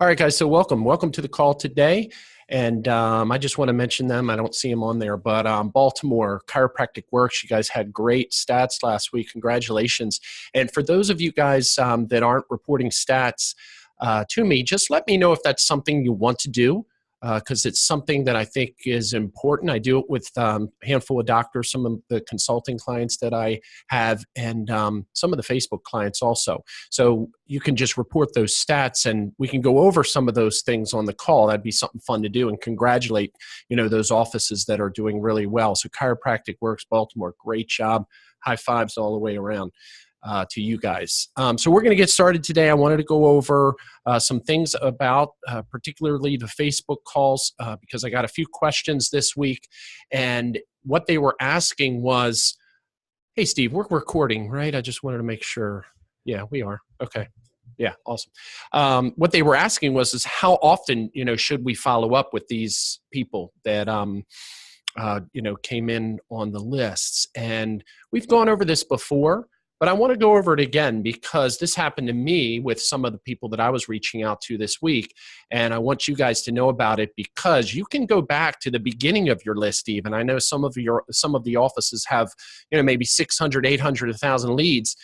All right, guys. So welcome to the call today. And I just want to mention them. I don't see them on there, but Baltimore Chiropractic Works. You guys had great stats last week. Congratulations. And for those of you guys that aren't reporting stats to me, just let me know if that's something you want to do, because it's something that I think is important. I do it with a handful of doctors, some of the consulting clients that I have, and some of the Facebook clients also. So you can just report those stats, and we can go over some of those things on the call. That'd be something fun to do, and congratulate those offices that are doing really well. So Chiropractic Works Baltimore, great job. High fives all the way around. To you guys. So we're going to get started today. I wanted to go over some things about particularly the Facebook calls because I got a few questions this week, and what they were asking was, hey, Steve, we're recording, right? I just wanted to make sure. Yeah, we are. Okay. Yeah, awesome. What they were asking is how often, should we follow up with these people that, came in on the lists? And we've gone over this before, but I want to go over it again because this happened to me with some of the people that I was reaching out to this week. And I want you guys to know about it because you can go back to the beginning of your list even. I know some of the offices have, maybe 600, 800, 1,000 leads.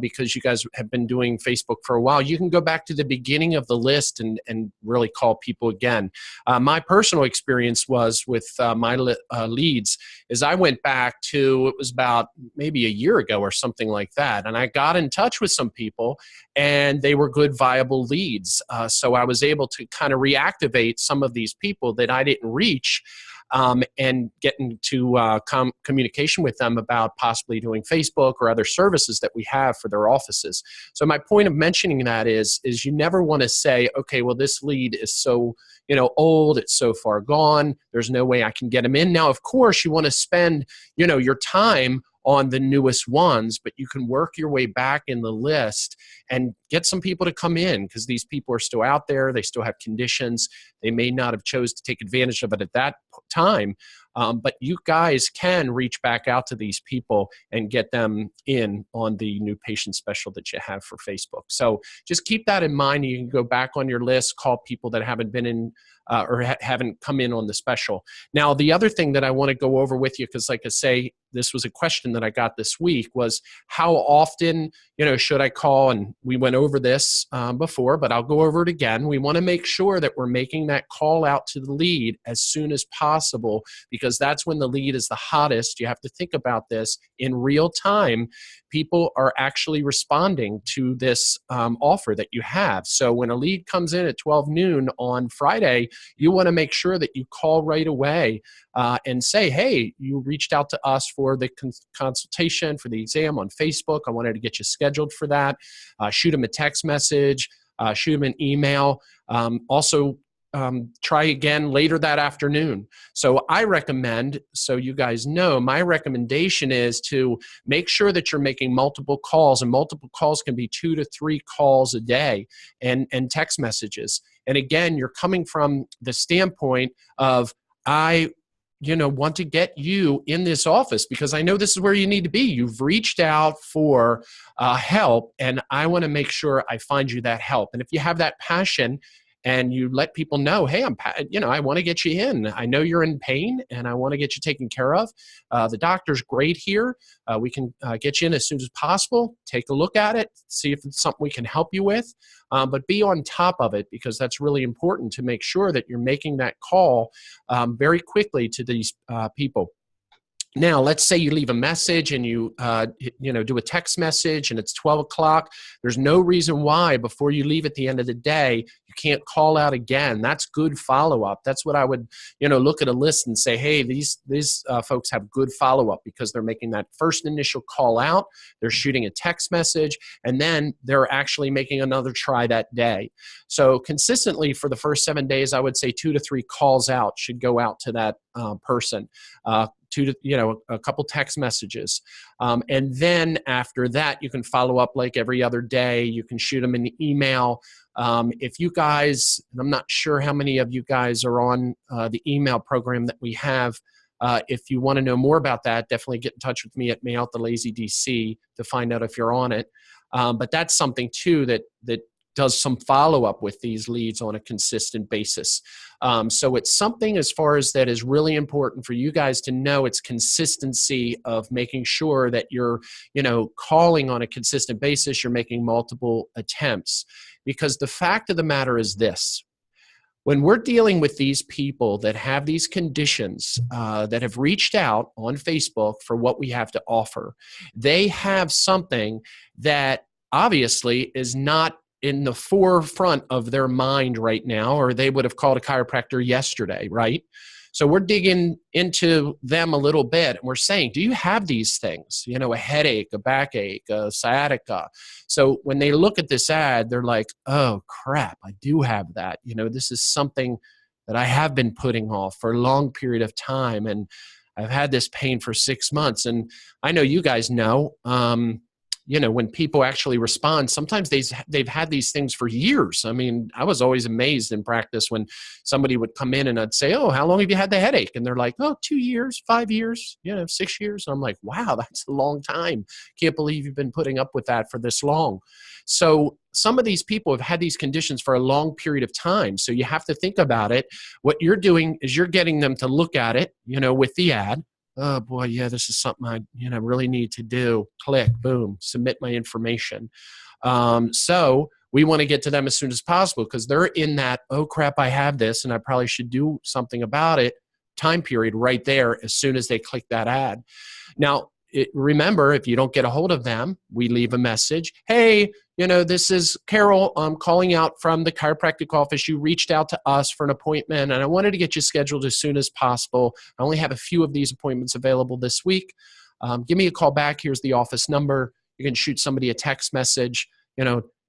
Because you guys have been doing Facebook for a while, you can go back to the beginning of the list and really call people again. My personal experience was with my leads is I went back to, it was about maybe a year ago or something like that, and I got in touch with some people, and they were good, viable leads. So I was able to kind of reactivate some of these people that I didn't reach. And get into communication with them about possibly doing Facebook or other services that we have for their offices. So my point of mentioning that is you never want to say, okay, well, this lead is so old, it's so far gone, there's no way I can get them in. Now, of course, you want to spend your time on the newest ones, but you can work your way back in the list and get some people to come in because these people are still out there. They still have conditions. They may not have chose to take advantage of it at that time, but you guys can reach back out to these people and get them in on the new patient special that you have for Facebook. So just keep that in mind. You can go back on your list, call people that haven't been in haven't come in on the special. Now, the other thing that I want to go over with you, because like I say, this was a question that I got this week, was how often, should I call? And we went over this before, but I'll go over it again. We want to make sure that we're making that call out to the lead as soon as possible, because that's when the lead is the hottest. You have to think about this in real time. People are actually responding to this offer that you have. So when a lead comes in at 12 noon on Friday, you want to make sure that you call right away and say, hey, you reached out to us for the consultation, for the exam on Facebook. I wanted to get you scheduled for that. Shoot them a text message, shoot them an email. Also, try again later that afternoon. So I recommend, so you guys know, my recommendation is to make sure that you're making multiple calls, and multiple calls can be 2 to 3 calls a day and text messages. And again, you're coming from the standpoint of, I want to get you in this office because I know this is where you need to be. You've reached out for help, and I want to make sure I find you that help. And if you have that passion and you let people know, hey, I want to get you in. I know you're in pain, and I want to get you taken care of. The doctor's great here. We can get you in as soon as possible. Take a look at it, see if it's something we can help you with. But be on top of it, because that's really important to make sure that you're making that call very quickly to these people. Now, let's say you leave a message and you do a text message and it's 12 o'clock. There's no reason why before you leave at the end of the day, you can't call out again. That's good follow-up. That's what I would, look at a list and say, hey, these folks have good follow-up because they're making that first initial call out. They're shooting a text message, and then they're actually making another try that day. So consistently for the first 7 days, I would say 2 to 3 calls out should go out to that person. A couple text messages. And then after that, you can follow up like every other day. You can shoot them an email. If you guys, and I'm not sure how many of you guys are on the email program that we have. If you want to know more about that, definitely get in touch with me at MailOutTheLazyDC to find out if you're on it. But that's something too that does some follow-up with these leads on a consistent basis. So it's something as far as that is really important for you guys to know. It's consistency of making sure that you're, calling on a consistent basis. You're making multiple attempts, because the fact of the matter is this: when we're dealing with these people that have these conditions, that have reached out on Facebook for what we have to offer, they have something that obviously is not in the forefront of their mind right now, or they would have called a chiropractor yesterday, right? So we're digging into them a little bit, and we're saying, do you have these things? A headache, a backache, a sciatica. So when they look at this ad, they're like, oh crap, I do have that. This is something that I have been putting off for a long period of time, and I've had this pain for 6 months. And I know you guys know, when people actually respond, sometimes they've had these things for years. I mean, I was always amazed in practice when somebody would come in and I'd say, oh, how long have you had the headache? And they're like, oh, 2 years, 5 years, 6 years. And I'm like, wow, that's a long time. Can't believe you've been putting up with that for this long. So some of these people have had these conditions for a long period of time. So you have to think about it. What you're doing is you're getting them to look at it, with the ad. Oh boy, yeah, this is something I really need to do. Click, boom, submit my information. So we want to get to them as soon as possible, because they're in that, oh crap, I have this and I probably should do something about it time period right there as soon as they click that ad. Now, remember, if you don't get a hold of them, we leave a message. Hey, this is Carol. I'm calling out from the chiropractic office. You reached out to us for an appointment, and I wanted to get you scheduled as soon as possible. I only have a few of these appointments available this week. Give me a call back. Here's the office number. You can shoot somebody a text message,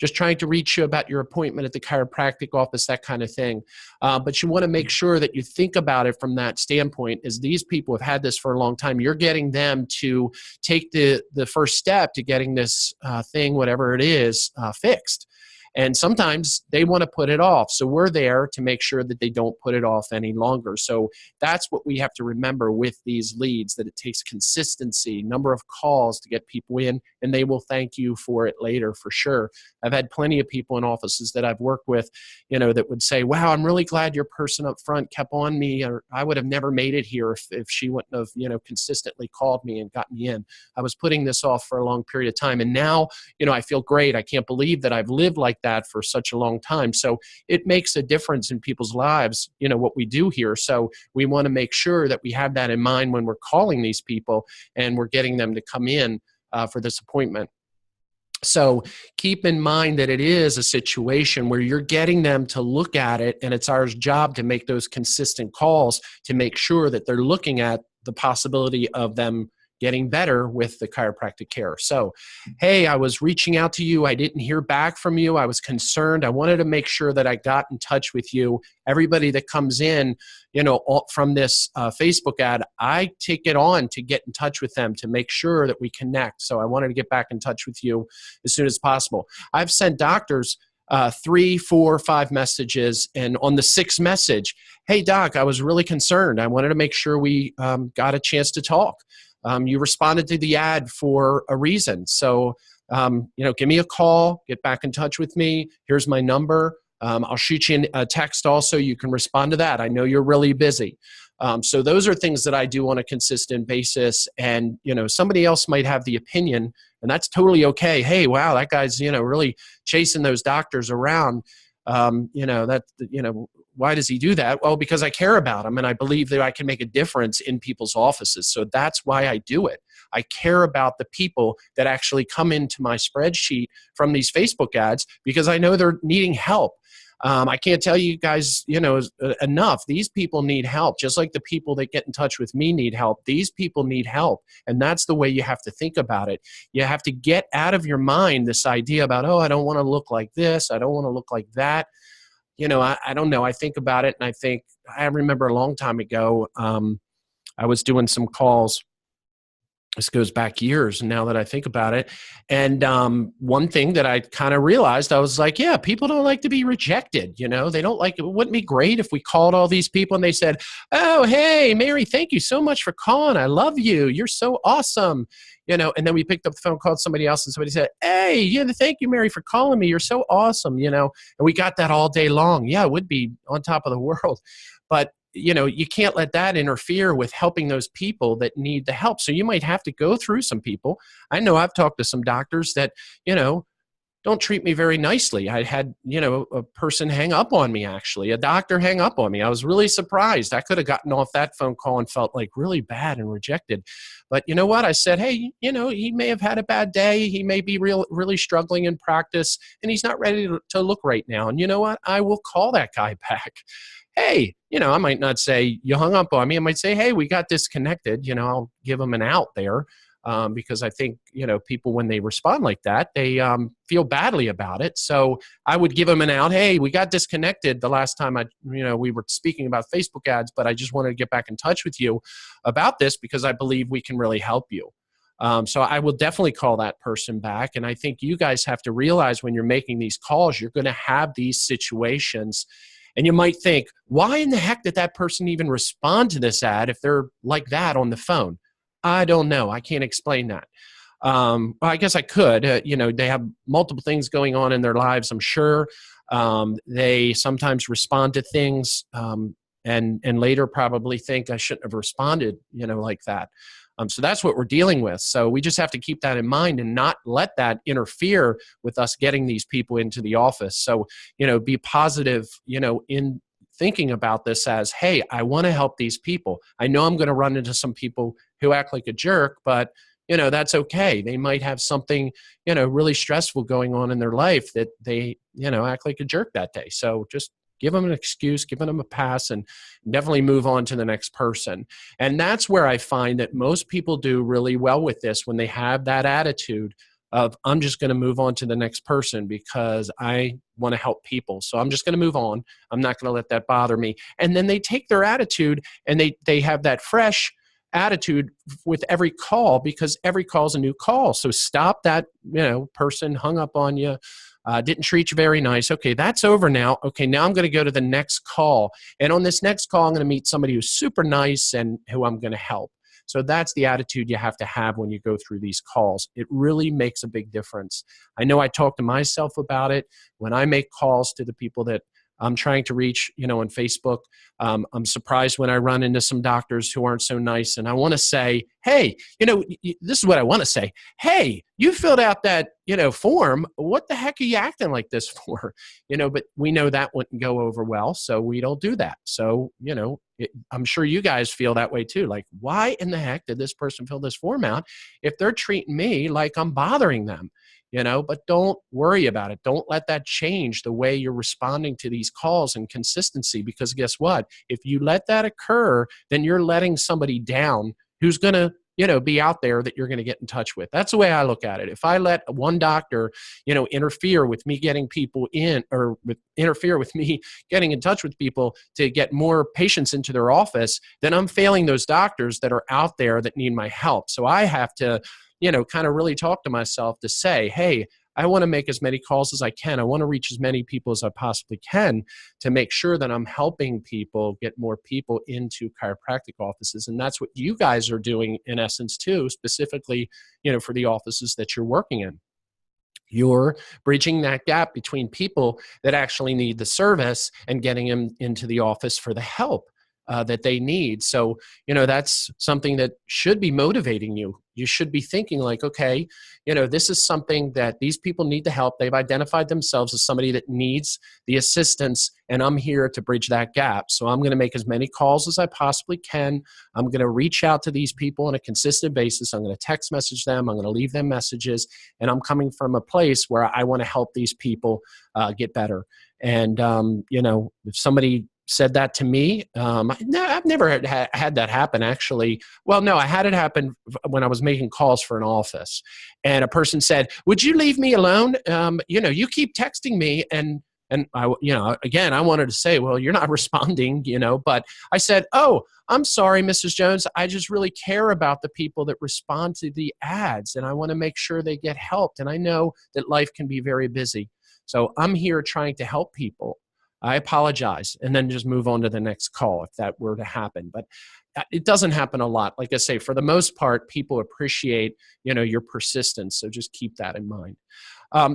just trying to reach you about your appointment at the chiropractic office, that kind of thing. But you want to make sure that you think about it from that standpoint, is these people have had this for a long time. You're getting them to take the first step to getting this thing, whatever it is, fixed. And sometimes they want to put it off. So we're there to make sure that they don't put it off any longer. So that's what we have to remember with these leads, that it takes consistency, number of calls to get people in, and they will thank you for it later for sure. I've had plenty of people in offices that I've worked with, that would say, wow, I'm really glad your person up front kept on me, or I would have never made it here if she wouldn't have, consistently called me and got me in. I was putting this off for a long period of time. And now, I feel great. I can't believe that I've lived like that for such a long time. So it makes a difference in people's lives, what we do here. So we want to make sure that we have that in mind when we're calling these people and we're getting them to come in for this appointment. So keep in mind that it is a situation where you're getting them to look at it, and it's our job to make those consistent calls to make sure that they're looking at the possibility of them getting better with the chiropractic care. So, hey, I was reaching out to you. I didn't hear back from you. I was concerned. I wanted to make sure that I got in touch with you. Everybody that comes in, from this Facebook ad, I take it on to get in touch with them to make sure that we connect. So I wanted to get back in touch with you as soon as possible. I've sent doctors 3, 4, 5 messages, and on the 6th message, hey, doc, I was really concerned. I wanted to make sure we got a chance to talk. You responded to the ad for a reason. So, give me a call, get back in touch with me. Here's my number. I'll shoot you a text also. You can respond to that. I know you're really busy. So those are things that I do on a consistent basis. And, somebody else might have the opinion, and that's totally okay. Hey, wow, that guy's, really chasing those doctors around. Why does he do that? Well, because I care about him, and I believe that I can make a difference in people's offices. So that's why I do it. I care about the people that actually come into my spreadsheet from these Facebook ads, because I know they're needing help. I can't tell you guys, enough. These people need help, just like the people that get in touch with me need help. These people need help, and that's the way you have to think about it. You have to get out of your mind this idea about, oh, I don't want to look like this. I don't want to look like that. I don't know. I think about it, and I remember a long time ago, I was doing some calls This goes back years now that I think about it. And one thing that I kind of realized, I was like, yeah, people don't like to be rejected. They don't like it. Wouldn't it be great if we called all these people and they said, oh, hey, Mary, thank you so much for calling. I love you. You're so awesome. And then we picked up the phone, called somebody else, and somebody said, hey, thank you, Mary, for calling me. You're so awesome. And we got that all day long. Yeah, it would be on top of the world. But you can't let that interfere with helping those people that need the help. So you might have to go through some people. I know I've talked to some doctors that, don't treat me very nicely. I had, a person hang up on me, actually, a doctor hang up on me. I was really surprised. I could have gotten off that phone call and felt like really bad and rejected. But you know what? I said, hey, he may have had a bad day. He may be really struggling in practice, and he's not ready to look right now. And you know what? I will call that guy back. Hey, I might not say you hung up on me. I might say, hey, we got disconnected. I'll give them an out there. Because I think, people, when they respond like that, they feel badly about it. So I would give them an out. Hey, we got disconnected the last time we were speaking about Facebook ads, but I just wanted to get back in touch with you about this because I believe we can really help you. So I will definitely call that person back. And I think you guys have to realize when you're making these calls, you're going to have these situations. And you might think, why in the heck did that person even respond to this ad if they're like that on the phone? I don't know. I can't explain that. Well, I guess I could. They have multiple things going on in their lives, I'm sure. They sometimes respond to things and later probably think I shouldn't have responded, like that. So that's what we're dealing with. So we just have to keep that in mind and not let that interfere with us getting these people into the office. So, be positive, in thinking about this as, hey, I want to help these people. I know I'm going to run into some people who act like a jerk, but that's okay. They might have something, really stressful going on in their life that they, act like a jerk that day. So just give them an excuse, give them a pass, and definitely move on to the next person. And that's where I find that most people do really well with this when they have that attitude of, I'm just going to move on to the next person because I want to help people. So I'm just going to move on. I'm not going to let that bother me. And then they take their attitude and they have that fresh attitude with every call because every call is a new call. So stop that, person hung up on you, didn't treat you very nice. Okay, that's over now. Okay, now I'm going to go to the next call. And on this next call, I'm going to meet somebody who's super nice and who I'm going to help. So that's the attitude you have to have when you go through these calls. It really makes a big difference. I know I talk to myself about it when I make calls to the people that I'm trying to reach, on Facebook. I'm surprised when I run into some doctors who aren't so nice. And I want to say, hey, this is what I want to say. Hey, you filled out that, form. What the heck are you acting like this for? But we know that wouldn't go over well. So we don't do that. So, I'm sure you guys feel that way too. Like, why in the heck did this person fill this form out if they're treating me like I'm bothering them? But don't worry about it. Don't let that change the way you're responding to these calls and consistency, because guess what? If you let that occur, then you're letting somebody down who's going to, be out there that you're going to get in touch with. That's the way I look at it. If I let one doctor, interfere with me getting people in or interfere with me getting in touch with people to get more patients into their office, then I'm failing those doctors that are out there that need my help. So I have to, kind of really talk to myself to say, hey, I want to make as many calls as I can. I want to reach as many people as I possibly can to make sure that I'm helping people get more people into chiropractic offices. And that's what you guys are doing in essence too, specifically, for the offices that you're working in. You're bridging that gap between people that actually need the service and getting them into the office for the help that they need. So, that's something that should be motivating you. You should be thinking like, okay, this is something that these people need the help. They've identified themselves as somebody that needs the assistance, and I'm here to bridge that gap. So I'm going to make as many calls as I possibly can. I'm going to reach out to these people on a consistent basis. I'm going to text message them. I'm going to leave them messages, and I'm coming from a place where I want to help these people get better. And, if somebody said that to me. I've never had that happen, actually. Well, no, I had it happen when I was making calls for an office. And a person said, would you leave me alone? You keep texting me and And again, I wanted to say, well, you're not responding, but I said, oh, I'm sorry, Mrs. Jones. I just really care about the people that respond to the ads, and I want to make sure they get helped. And I know that life can be very busy. So I'm here trying to help people. I apologize, and then just move on to the next call if that were to happen. But it doesn't happen a lot. Like I say, for the most part, people appreciate, your persistence. So just keep that in mind.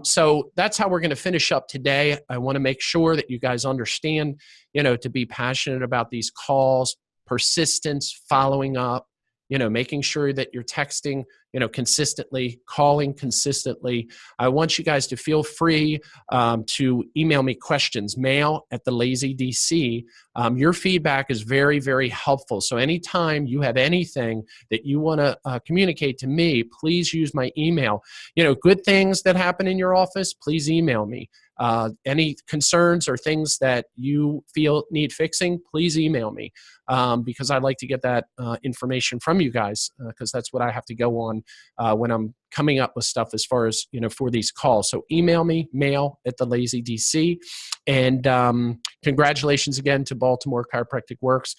So that's how we're going to finish up today. I want to make sure that you guys understand, to be passionate about these calls, persistence, following up, making sure that you're texting, consistently, calling consistently. I want you guys to feel free to email me questions, mail@thelazydc. Your feedback is very, very helpful. So anytime you have anything that you want to communicate to me, please use my email. Good things that happen in your office, please email me. Any concerns or things that you feel need fixing, please email me because I'd like to get that information from you guys because that's what I have to go on when I'm coming up with stuff as far as, for these calls. So email me, mail@thelazydc. And congratulations again to Baltimore Chiropractic Works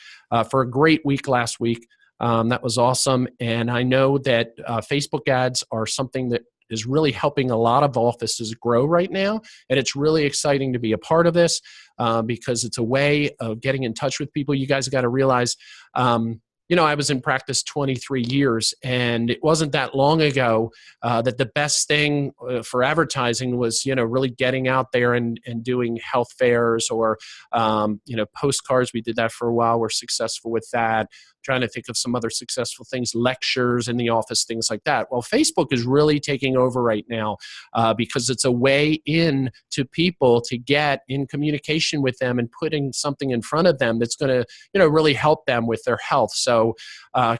for a great week last week. That was awesome. And I know that Facebook ads are something that is really helping a lot of offices grow right now. And it's really exciting to be a part of this because it's a way of getting in touch with people. You guys got to realize, I was in practice 23 years, and it wasn't that long ago that the best thing for advertising was, really getting out there and doing health fairs or, postcards. We did that for a while. We're successful with that. Trying to think of some other successful things, lectures in the office, things like that. Well, Facebook is really taking over right now because it's a way in to people to get in communication with them and putting something in front of them that's going to, really help them with their health. So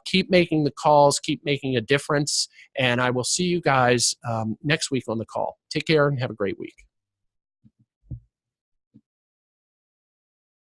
keep making the calls, keep making a difference, and I will see you guys next week on the call. Take care and have a great week.